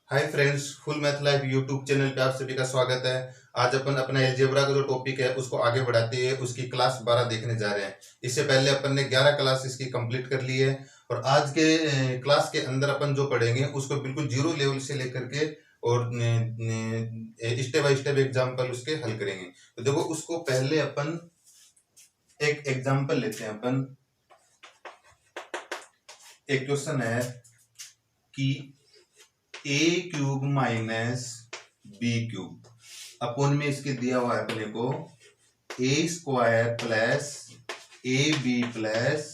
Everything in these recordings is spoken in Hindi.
Hi friends, full math live YouTube channel पे आप सभी का स्वागत है। आज अपन अपना अलजेब्रा का जो टॉपिक है उसको आगे बढ़ाते हुए उसकी क्लास 12 देखने जा रहे हैं। इससे पहले अपन ने 11 क्लास इसकी कंप्लीट कर ली है और आज के क्लास के अंदर अपन जो पढ़ेंगे उसको बिल्कुल जीरो लेवल से लेकर के और स्टेप बाय स्टेप एग्जाम्पल उसके हल करेंगे। तो देखो, उसको पहले अपन एक एग्जाम्पल लेते हैं। अपन एक क्वेश्चन है कि ए cube minus B cube upon में इसके दिया हुआ है अपने को a square plus A B plus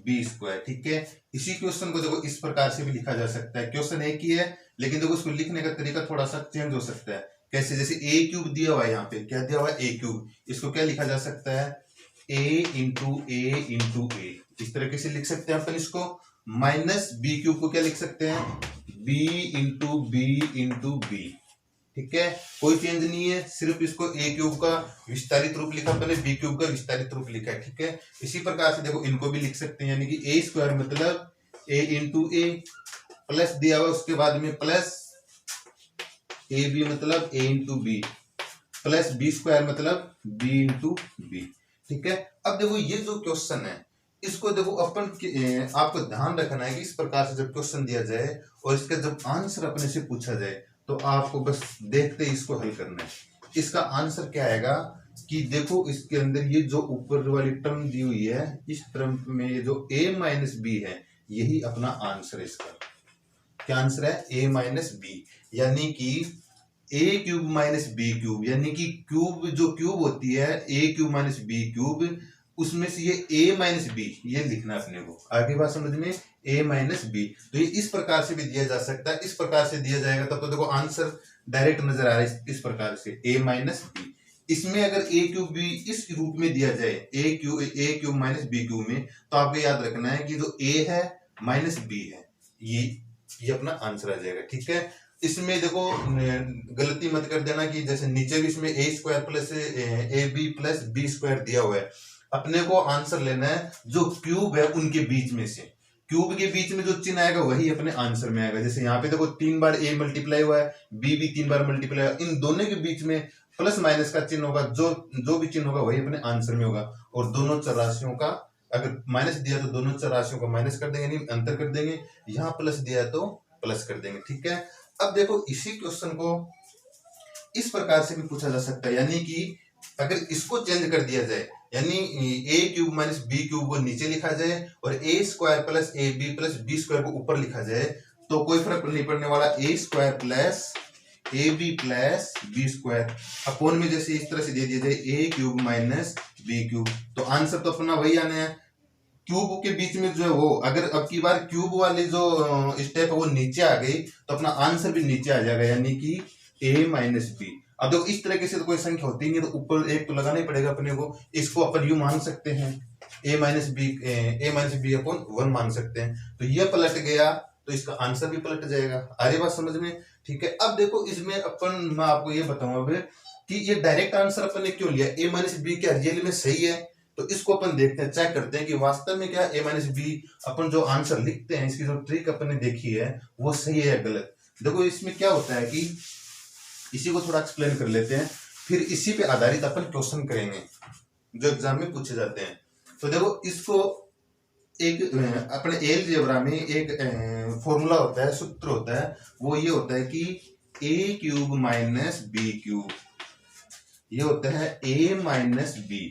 B square. ठीक है, इसी क्वेश्चन को देखो इस प्रकार से भी लिखा जा सकता है। क्वेश्चन एक ही है लेकिन देखो उसको लिखने का तरीका थोड़ा सा चेंज हो सकता है। कैसे? जैसे ए क्यूब दिया हुआ है, यहाँ पे क्या दिया हुआ है? A cube. इसको क्या लिखा जा सकता है? ए इंटू ए। इस तरीके से लिख सकते हैं अपन इसको। माइनस बी क्यूब को क्या लिख सकते हैं? B into B. ठीक है, कोई चेंज नहीं है, सिर्फ इसको ए क्यूब का विस्तारित रूप लिखा मैंने, बी क्यूब का विस्तारित रूप लिखा है। ठीक है, इसी प्रकार से देखो इनको भी लिख सकते हैं, यानी कि ए स्क्वायर मतलब ए इंटू ए प्लस दिया हुआ उसके बाद में प्लस ए बी मतलब a into b plus B square मतलब बी इंटू बी। ठीक है, अब देखो ये जो क्वेश्चन है इसको देखो अपन आपको ध्यान रखना है कि इस प्रकार से जब क्वेश्चन दिया जाए और इसका जब आंसर अपने से पूछा जाए तो आपको बस देखते ही इसको हल करना है। इसका आंसर क्या आएगा कि देखो इसके अंदर ये जो ऊपर वाली टर्म दी हुई है, इस टर्म में ये जो a माइनस बी है यही अपना आंसर है। इसका क्या आंसर है? a माइनस बी, यानी कि ए क्यूब माइनस बी क्यूब, यानी कि क्यूब जो क्यूब होती है a cube minus B cube, उसमें से ये a माइनस बी ये लिखना अपने को। आगे बात समझ में? a minus B. तो ये इस प्रकार से भी दिया जा सकता है, इस प्रकार से दिया जाएगा तब तो देखो आंसर डायरेक्ट नजर आ रहा है। इस प्रकार से a माइनस बी। इसमें अगर a क्यूब भी इस रूप में दिया जाए a cube minus B cube में, तो आपको याद रखना है कि जो a है माइनस बी है, ये अपना आंसर आ जाएगा। ठीक है, इसमें देखो गलती मत कर देना कि जैसे नीचे भी इसमें a square plus A B plus B square दिया हुआ है। अपने को आंसर लेना है जो क्यूब है उनके बीच में से, क्यूब के बीच में जो चिन्ह आएगा वही अपने आंसर में आएगा। जैसे यहाँ पे देखो 3 बार ए मल्टीप्लाई हुआ है, बी भी 3 बार मल्टीप्लाई हुआ है, इन दोनों के बीच में प्लस माइनस का चिन्ह होगा, जो भी चिन्ह होगा वही अपने आंसर में होगा। और दोनों चर राशियों का अगर माइनस दिया तो दोनों चर राशियों को माइनस कर देंगे, नहीं अंतर कर देंगे। यहाँ प्लस दिया तो प्लस कर देंगे। ठीक है, अब देखो इसी क्वेश्चन को इस प्रकार से भी पूछा जा सकता है, यानी कि अगर इसको चेंज कर दिया जाए, यानी a cube minus B cube को नीचे लिखा जाए और a square plus A B plus B square को ऊपर लिखा जाए, तो कोई फर्क नहीं पड़ने वाला। A square plus A B plus B square upon में जैसे इस तरह से दे दिया जाए a cube minus B cube, तो आंसर तो अपना वही आना है। क्यूब के बीच में जो है वो, अगर अब की बार क्यूब वाली जो स्टेप है वो नीचे आ गई तो अपना आंसर भी नीचे आ जाएगा, यानी कि a माइनस बी। अब देखो इस तरीके से तो कोई संख्या होती नहीं है तो ऊपर एक तो लगाना ही पड़ेगा अपने को। इसको अपन यू मान सकते हैं a माइनस बी अपन 1 मान सकते हैं, तो ये पलट गया तो इसका आंसर भी पलट जाएगा। आ रही बात समझ में? ठीक है, अब देखो इसमें अपन मैं आपको ये बताऊंगा कि ये डायरेक्ट आंसर अपन ने क्यों लिया। a माइनस बी क्या रियल में सही है? तो इसको अपन देखते हैं, चेक करते हैं कि वास्तव में क्या a माइनस बी अपन जो आंसर लिखते हैं इसकी जो ट्रिक अपन ने देखी है वो सही है या गलत। देखो इसमें क्या होता है कि इसी को थोड़ा एक्सप्लेन कर लेते हैं, फिर इसी पे आधारित अपन क्वेश्चन करेंगे जो एग्जाम में पूछे जाते हैं। तो देखो इसको एक अपने अलजेब्रा में एक फॉर्मूला होता है, सूत्र होता है, वो ये होता है कि ए क्यूब माइनस बी क्यूब ये होता है a माइनस बी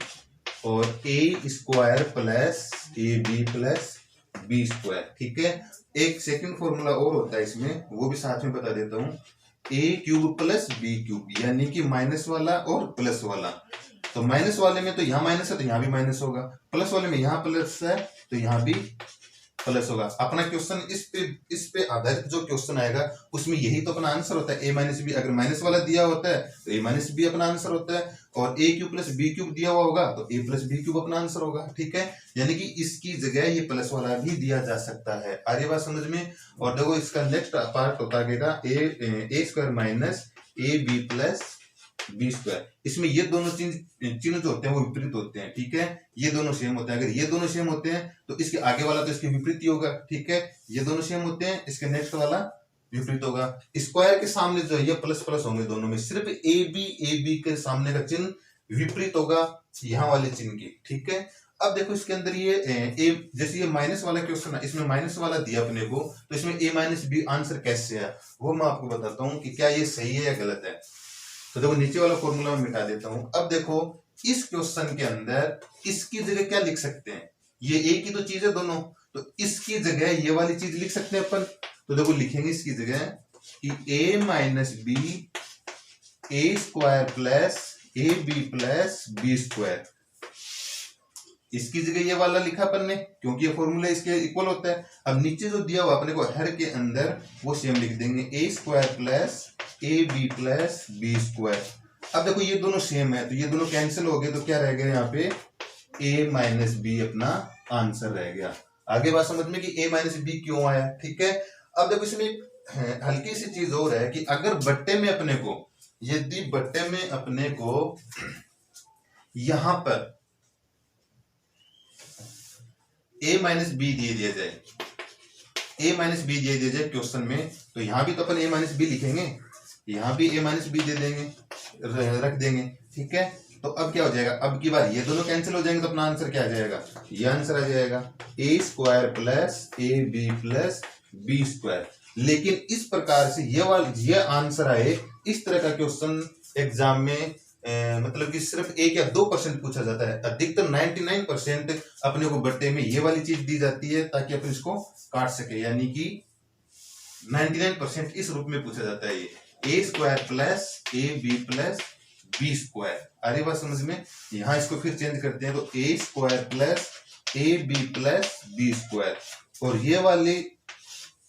और a square plus A B plus B square. ठीक है, एक सेकंड फॉर्मूला और होता है इसमें, वो भी साथ में बता देता हूं। ए क्यूब प्लस बी क्यूब, यानी कि माइनस वाला और प्लस वाला। तो माइनस वाले में तो यहाँ माइनस है तो यहाँ भी माइनस होगा, प्लस वाले में यहाँ प्लस है तो यहाँ भी प्लस होगा। अपना क्वेश्चन इस पे आधारित जो क्वेश्चन आएगा उसमें यही तो अपना आंसर होता है। ए माइनस बी अगर माइनस वाला दिया होता है तो ए माइनस बी अपना आंसर होता है, और ए क्यूब प्लस बी क्यूब दिया हुआ होगा तो ए प्लस बी क्यूब अपना आंसर होगा। ठीक है, यानी कि इसकी जगह ये प्लस वाला भी दिया जा सकता है। आ रही बात समझ में? और देखो इसका नेक्स्ट पार्ट होता है a square minus a B plus B square. इसमें ये दोनों चिन्ह जो होते हैं वो विपरीत होते हैं। ठीक है, ये दोनों सेम होते हैं। अगर ये दोनों सेम होते हैं तो इसके आगे वाला तो इसके विपरीत ही होगा। ठीक है, ये दोनों सेम होते हैं, इसके नेक्स्ट वाला विपरीत होगा। स्क्वायर के सामने जो है ये प्लस प्लस होंगे दोनों में, सिर्फ ए बी के सामने का चिन्ह विपरीत होगा यहाँ वाले चिन्ह की, ठीक है। अब देखो इसके अंदर ये ए, जैसे ये माइनस वाला क्वेश्चन है, इसमें माइनस वाला दिया अपने को, तो इसमें ए माइनस बी आंसर कैसे है वो मैं आपको बताता हूँ कि क्या ये सही है या गलत है। तो देखो नीचे वाला फॉर्मूला मैं मिटा देता हूँ। अब देखो इस क्वेश्चन के अंदर इसकी जगह क्या लिख सकते हैं, ये एक ही तो चीज है दोनों, तो इसकी जगह ये वाली चीज लिख सकते हैं अपन। तो देखो लिखेंगे इसकी जगह कि a minus b a square plus A B plus B square, इसकी जगह ये वाला लिखा अपन ने क्योंकि ये फॉर्मूला इसके इक्वल होता है। अब नीचे जो दिया हुआ अपने को हर के अंदर वो सेम लिख देंगे, a square plus A B plus B square. अब देखो ये दोनों सेम है तो ये दोनों कैंसिल हो गए, तो क्या रह गया यहाँ पे ए माइनस बी अपना आंसर रह गया। आगे बात समझ में कि ए माइनस बी क्यों आया, ठीक है। अब देखो इसमें हल्की सी चीज और है कि अगर बट्टे में अपने को, यदि बट्टे में अपने को यहां पर a माइनस बी दे दिया जाए, a माइनस बी दे दिया जाए क्वेश्चन में, तो यहां भी तो अपन a माइनस बी लिखेंगे, यहां भी a माइनस बी दे देंगे, रख देंगे, ठीक है। तो अब क्या हो जाएगा, अब की बार ये दोनों कैंसिल हो जाएंगे तो अपना आंसर क्या आ जाएगा, ये आंसर आ जाएगा a square plus A B plus B square. लेकिन इस प्रकार से ये आंसर आए, इस तरह का क्वेश्चन एग्जाम में मतलब कि सिर्फ 1 या 2% पूछा जाता है। अधिकतर 99% अपने को बट्टे में ये वाली चीज दी जाती है ताकि अपन इसको काट सके, यानी कि 99% इस रूप में पूछा जाता है ये a square plus A B plus B square. अरे बात समझ में। यहाँ इसको फिर चेंज करते हैं तो a square plus A B plus B square, और ये वाली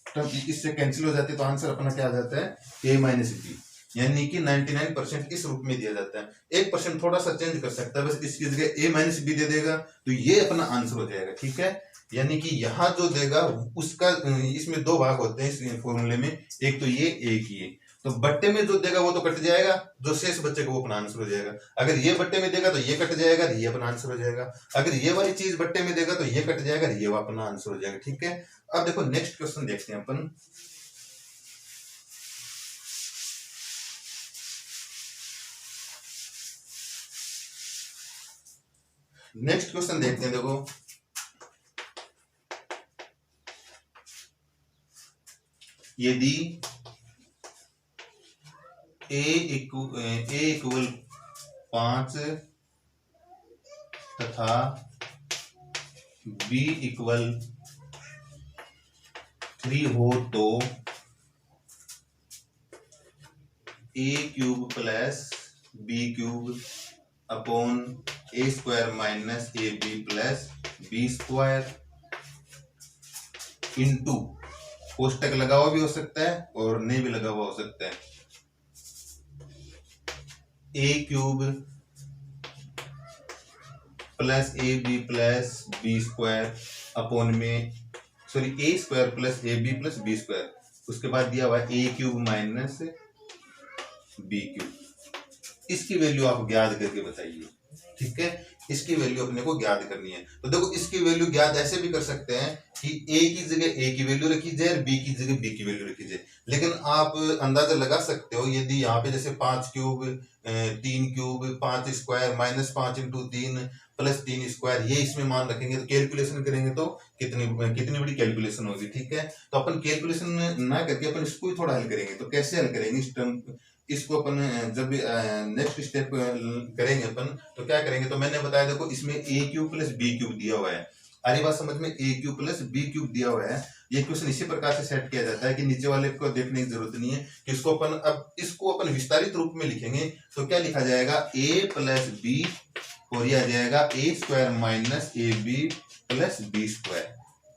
टर्म इससे कैंसिल हो जाती है तो आंसर अपना क्या आ जाता है ए माइनस बी, यानी कि 99% इस रूप में दिया जाता है। 1% थोड़ा सा चेंज कर सकता है, बस इसकी जगह ए माइनस बी दे देगा तो ये अपना आंसर हो जाएगा, ठीक है। यानी कि यहाँ जो देगा उसका, इसमें दो भाग होते हैं इस फॉर्मूले में, एक तो ये एक ये, तो बट्टे में जो देगा वो तो कट जाएगा, जो शेष बचेगा वो अपना आंसर हो जाएगा। अगर ये बट्टे में देगा तो ये कट जाएगा, ये अपना आंसर हो जाएगा। अगर ये वाली चीज बट्टे में देगा तो ये कट जाएगा, ये अपना आंसर हो जाएगा, ठीक है। अब देखो नेक्स्ट क्वेश्चन देखते हैं अपन। नेक्स्ट क्वेश्चन देखते हैं। देखो यदि ए इक्वल 5 तथा बी इक्वल 3 हो तो a cube plus b cube upon a square minus a B plus B square into, कोष्टक लगा हुआ भी हो सकता है और नहीं भी लगा हुआ हो सकता है, a cube plus A B plus B square upon में, sorry a square plus A B plus B square, उसके बाद दिया हुआ है a cube minus B cube. इसकी वैल्यू आप ज्ञात करके बताइए, ठीक है। इसकी वैल्यू अपने को ज्ञात करनी है। तो देखो इसकी वैल्यू ज्ञात ऐसे भी कर सकते हैं कि a की जगह a की वैल्यू रखी जाए और b की जगह b की वैल्यू रखी जाए, लेकिन आप अंदाजा लगा सकते हो यदि यहाँ पे जैसे 5 cube 3 cube 5 square minus 5 into 3 plus 3 square, ये इसमें मान रखेंगे तो कैलकुलेशन करेंगे तो कितनी बड़ी कैलकुलेशन होगी, ठीक है। तो अपन कैलकुलेशन ना करके अपन इसको ही थोड़ा हल करेंगे। तो कैसे हल करेंगे इस टर्म, इसको अपन जब नेक्स्ट स्टेप करेंगे अपन तो क्या करेंगे, तो मैंने बताया देखो इसमें ए क्यूब प्लस बी क्यूब दिया हुआ है। अरे बात समझ में, ए क्यूब प्लस बी क्यूब दिया हुआ है। ये क्वेश्चन इसी प्रकार से सेट किया जाता है कि नीचे वाले को देखने की जरूरत नहीं है कि इसको अपन, अब इसको अपन विस्तारित रूप में लिखेंगे तो क्या लिखा जाएगा ए प्लस बी, और यह आ जाएगा a square minus a B plus B square.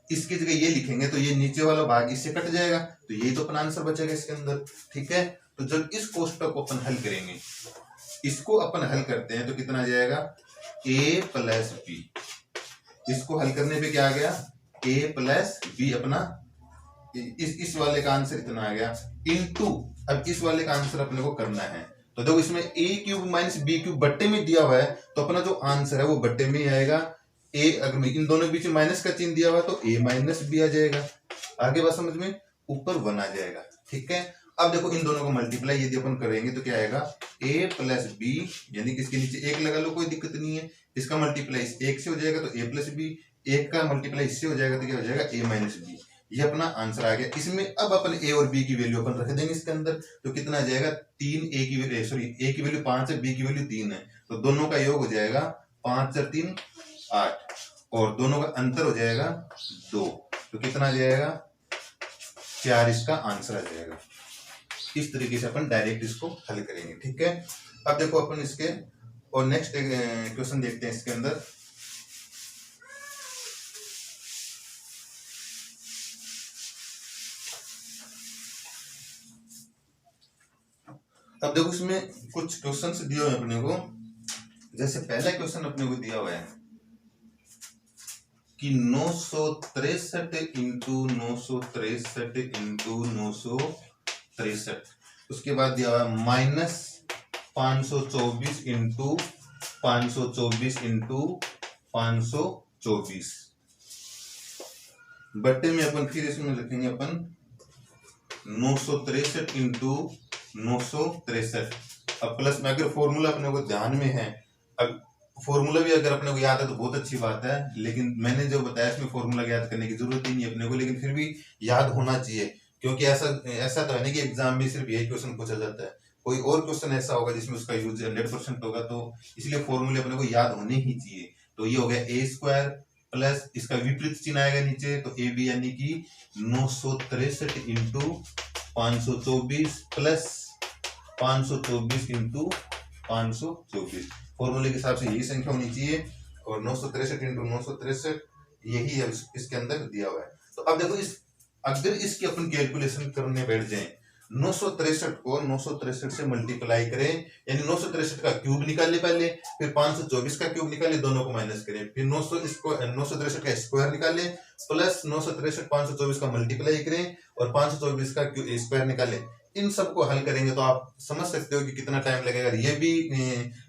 इसकी जगह ये लिखेंगे तो ये नीचे वाला भाग इससे कट जाएगा, तो यही तो अपना आंसर बचेगा इसके अंदर, ठीक है। तो जब इस कोष्टक को अपन हल करेंगे, इसको अपन हल करते हैं तो कितना आ जाएगा a प्लस बी, इसको हल करने पे क्या आ गया a प्लस बी, अपना इस वाले का आंसर इतना आ गया इनटू, अब इस वाले का आंसर अपने को करना है। तो देखो इसमें a cube minus B cube बट्टे में दिया हुआ है तो अपना जो आंसर है वो बट्टे में ही आएगा। a अगर इन दोनों बीच में माइनस का चिन्ह दिया हुआ है तो a माइनस बी आ जाएगा। आगे बात समझ में, ऊपर 1 आ जाएगा। ठीक है। अब देखो इन दोनों को मल्टीप्लाई यदि अपन करेंगे तो क्या आएगा, a प्लस बी, यानी कि इसके नीचे एक लगा लो, कोई दिक्कत नहीं है। इसका मल्टीप्लाई इस एक से हो जाएगा तो a प्लस बी, एक का मल्टीप्लाई इससे हो जाएगा तो क्या हो जाएगा, a माइनस बी। ये अपना आंसर आ गया। इसमें अब अपन a और b की वैल्यू अपन रख देंगे इसके अंदर, तो कितना आ जाएगा, 3, a की वैल्यू सॉरी a की वैल्यू 5 है, b की वैल्यू 3 है, तो दोनों का योग हो जाएगा 5 और 3 8, और दोनों का अंतर हो जाएगा 2, तो कितना आ जाएगा 4, इसका आंसर आ जाएगा। इस तरीके से अपन डायरेक्ट इसको हल करेंगे। ठीक है। अब देखो अपन इसके और नेक्स्ट क्वेश्चन देखते हैं इसके अंदर। अब देखो इसमें कुछ क्वेश्चंस दिए हुए हैं अपने को। जैसे पहला क्वेश्चन अपने को दिया हुआ है कि 963 इंटू 963 इंटू 963, उसके बाद दिया हुआ है माइनस 524 इंटू 524 इंटू 524, बट्टे में अपन फिर इसमें लिखेंगे अपन 963 इंटू 963। अब प्लस में अगर फॉर्मूला अपने को ध्यान में है, अब फॉर्मूला भी अगर अपने को याद है तो बहुत अच्छी बात है, लेकिन मैंने जो बताया इसमें फॉर्मूला याद करने की जरूरत ही नहीं है अपने को, लेकिन फिर भी याद होना चाहिए, क्योंकि ऐसा तो है नहीं कि एग्जाम में सिर्फ यही क्वेश्चन पूछा जाता है, कोई और क्वेश्चन ऐसा होगा जिसमें उसका यूज 100% होगा, तो इसलिए फॉर्मूले अपने को याद होने ही चाहिए। तो ये हो गया ए स्क्वायर प्लस इसका विपरीत चिन्ह आएगा नीचे, तो ए बी, यानी कि 963 इंटू 524 प्लस 524 इंटू 524, फॉर्मूले के हिसाब से यही संख्या होनी चाहिए, और 963 इंटू 963 यही है इसके अंदर दिया हुआ है। तो अब देखो अगर इसकी अपन कैलकुलेशन करने बैठ जाएं, 963 को 963 से मल्टीप्लाई करें, यानी 963 का क्यूब निकाले पहले, फिर 524 का क्यूब निकाले, दोनों को माइनस करें, फिर 963 का स्क्वायर निकाले, प्लस 963 524 का मल्टीप्लाई करें, और 524 का स्क्वायर निकाले। इन सबको हल करेंगे तो आप समझ सकते हो कि कितना टाइम लगेगा। ये भी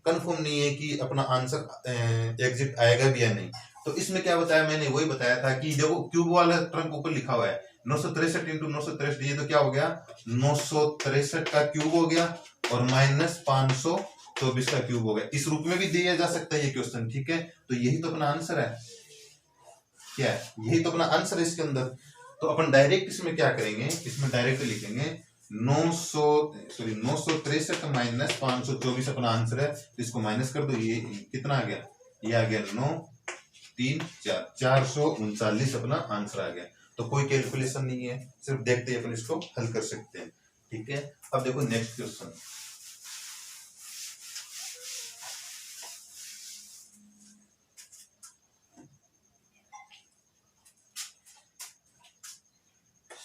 कंफर्म नहीं है कि अपना आंसर एग्जिट आएगा भी या नहीं। तो इसमें क्या बताया मैंने, वही बताया था कि देखो क्यूब वाला टर्म ऊपर लिखा हुआ है 963 इंटू 963, ये तो क्या हो गया 963 का क्यूब हो गया, और माइनस 524 का क्यूब हो गया। इस रूप में भी दिया जा सकता है ये क्वेश्चन। ठीक है, तो यही तो अपना आंसर है। क्या है, यही तो अपना आंसर है इसके अंदर। तो अपन डायरेक्ट इसमें क्या करेंगे, इसमें डायरेक्ट लिखेंगे 963 माइनस 524 अपना आंसर है, इसको माइनस कर दो, ये कितना आ गया, ये आ गया 9 3 4 439 अपना आंसर आ गया। तो कोई कैलकुलेशन नहीं है, सिर्फ देखते ही अपन इसको हल कर सकते हैं। ठीक है। अब देखो नेक्स्ट क्वेश्चन,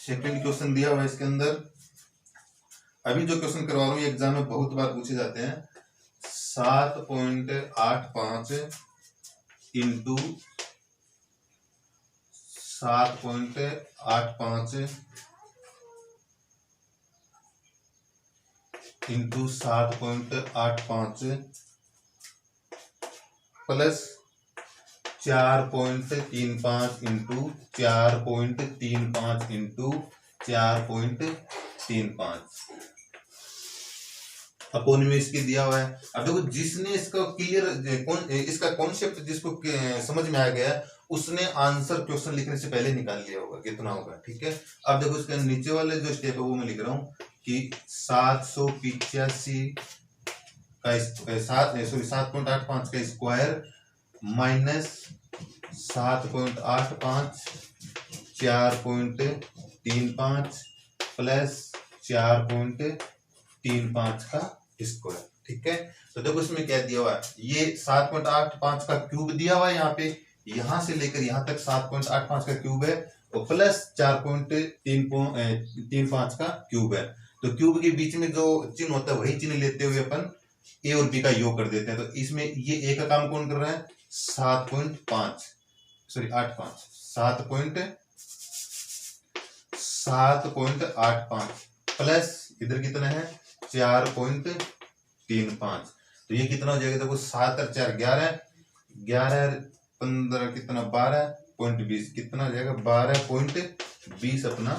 सेकंड क्वेश्चन दिया हुआ है इसके अंदर। अभी जो क्वेश्चन करवा रहा हूँ ये एग्जाम में बहुत बार पूछे जाते हैं। 7.85 into 7.85 into 7.85 plus 4.35 into 4.35 into 4.35 upon में इसके दिया हुआ है। अब देखो जिसने इसका इसका कॉन्सेप्ट जिसको समझ में आ गया उसने आंसर क्वेश्चन लिखने से पहले निकाल लिया होगा कितना होगा। ठीक है। अब देखो इसके नीचे वाले जो स्टेप है वो मैं लिख रहा हूँ कि 785 का 7.85 का स्क्वायर माइनस 7.85 4.35 प्लस 4.35 का स्क्वायर। ठीक है। तो देखो इसमें क्या दिया हुआ है, ये 7.85 का क्यूब दिया हुआ है, यहाँ पे यहां से लेकर यहां तक 7.85 का क्यूब है, और प्लस 4.35 का क्यूब है। तो क्यूब के बीच में जो चिन्ह होता है वही चिन्ह लेते हुए अपन ए और बी का योग कर देते हैं। तो इसमें ये ए का काम कौन कर रहा है, 7.85 प्लस इधर कितना है 4.35। तो ये कितना हो जाएगा, देखो 7 और 4 11, 11 15 कितना 12.20, कितना हो जाएगा 12.20 अपना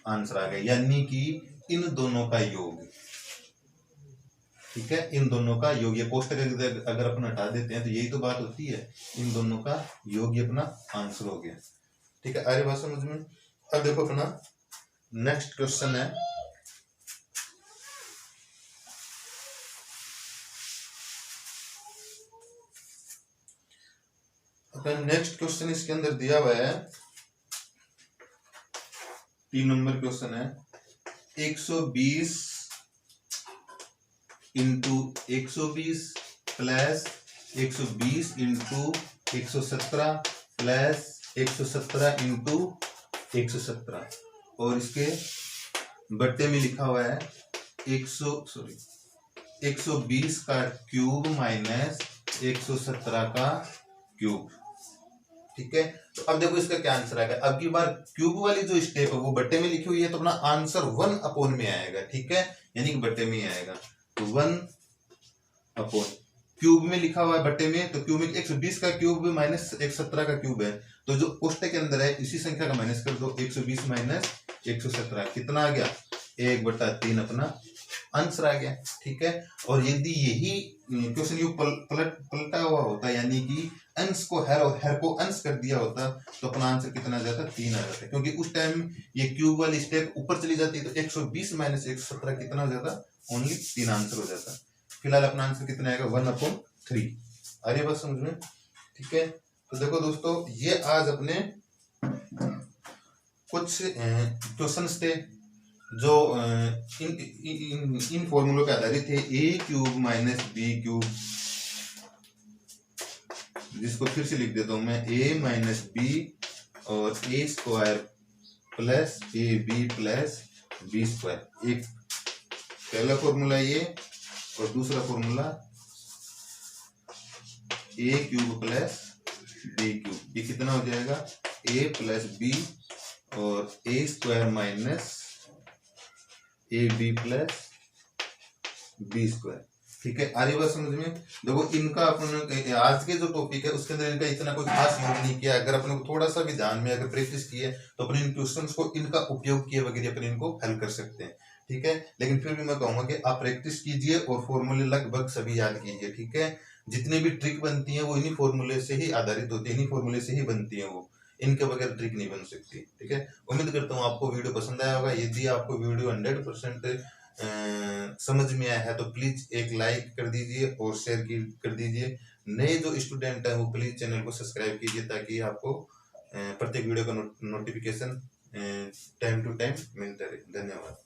आंसर आ गया, यानी कि इन दोनों का योग। ठीक है, इन दोनों का योग, ये कोष्टक अगर अपन हटा देते हैं तो यही तो बात होती है, इन दोनों का योग ही अपना आंसर हो गया। ठीक है, आर्य बात समझ में। अब देखो अपना नेक्स्ट क्वेश्चन है, अपना नेक्स्ट क्वेश्चन इसके अंदर दिया हुआ है 3 नंबर क्वेश्चन है, 120 into 120 plus 120 into 117 plus 117 into 117, और इसके बट्टे में लिखा हुआ है 120 का क्यूब माइनस 117 का क्यूब। ठीक है, तो अब देखो इसका क्या आंसर आएगा। अब की बार क्यूब वाली जो स्टेप है वो बट्टे में लिखी हुई है, तो अपना आंसर 1 अपॉन में आएगा। ठीक है, यानी कि बट्टे में ही आएगा, तो 1 अपॉन क्यूब में लिखा हुआ है बट्टे में, तो क्यूब में 120 का क्यूब माइनस 117 का क्यूब है, तो जो कोष्टक के अंदर है इसी संख्या का माइनस कर दो, 120 माइनस 117 कितना आ गया, 1/3 अपना आंसर आ गया। ठीक है, और यदि यही क्वेश्चन यू पलटा हुआ होता, यानी कि अंश को हर और हर को अंश कर दिया होता, तो अपना आंसर कितना जाता, 3 आ जाता, क्योंकि उस टाइम ये क्यूब वाली स्टेप ऊपर चली जाती, तो 120 माइनस 117 कितना हो जाता, ओनली 3 आंसर हो जाता। फिलहाल अपना आंसर कितना आएगा, 1/3। अरे बस समझ में। ठीक है, तो देखो दोस्तों, ये आज अपने कुछ क्वेश्चंस थे जो इन फॉर्मूलों पे आधारित थे, ए क्यूब माइनस बी क्यूब, जिसको फिर से लिख देता हूं मैं, ए माइनस बी और a square plus A B plus B square. एक पहला फॉर्मूला ये, और दूसरा formula a cube plus b cube, ये कितना हो जाएगा, ए प्लस बी और a square minus a B plus B square. ठीक है, आ रही बात समझ में। देखो इनका अपन आज के जो टॉपिक है उसके अंदर इनका इतना कोई खास यूज नहीं किया, अगर अपने को थोड़ा सा भी ध्यान में अगर प्रैक्टिस की है तो अपने इन क्वेश्चंस को इनका उपयोग किए वगैरह अपने इनको हल कर सकते हैं। ठीक है, लेकिन फिर भी मैं कहूंगा कि आप प्रैक्टिस कीजिए और फॉर्मूले लगभग सभी याद कीजिए। ठीक है, जितनी भी ट्रिक बनती है वो इन्हीं फॉर्मूले से ही आधारित होती है, इन्हीं फॉर्मूले से ही बनती है, वो इनके बगैर ट्रिक नहीं बन सकती। ठीक है, उम्मीद करता हूँ आपको वीडियो पसंद आया होगा। यदि आपको वीडियो 100% समझ में आया है तो प्लीज एक लाइक कर दीजिए और शेयर कर दीजिए। नए जो स्टूडेंट है वो प्लीज चैनल को सब्सक्राइब कीजिए, ताकि आपको प्रत्येक वीडियो का नोटिफिकेशन टाइम टू टाइम मिलता रहे। धन्यवाद।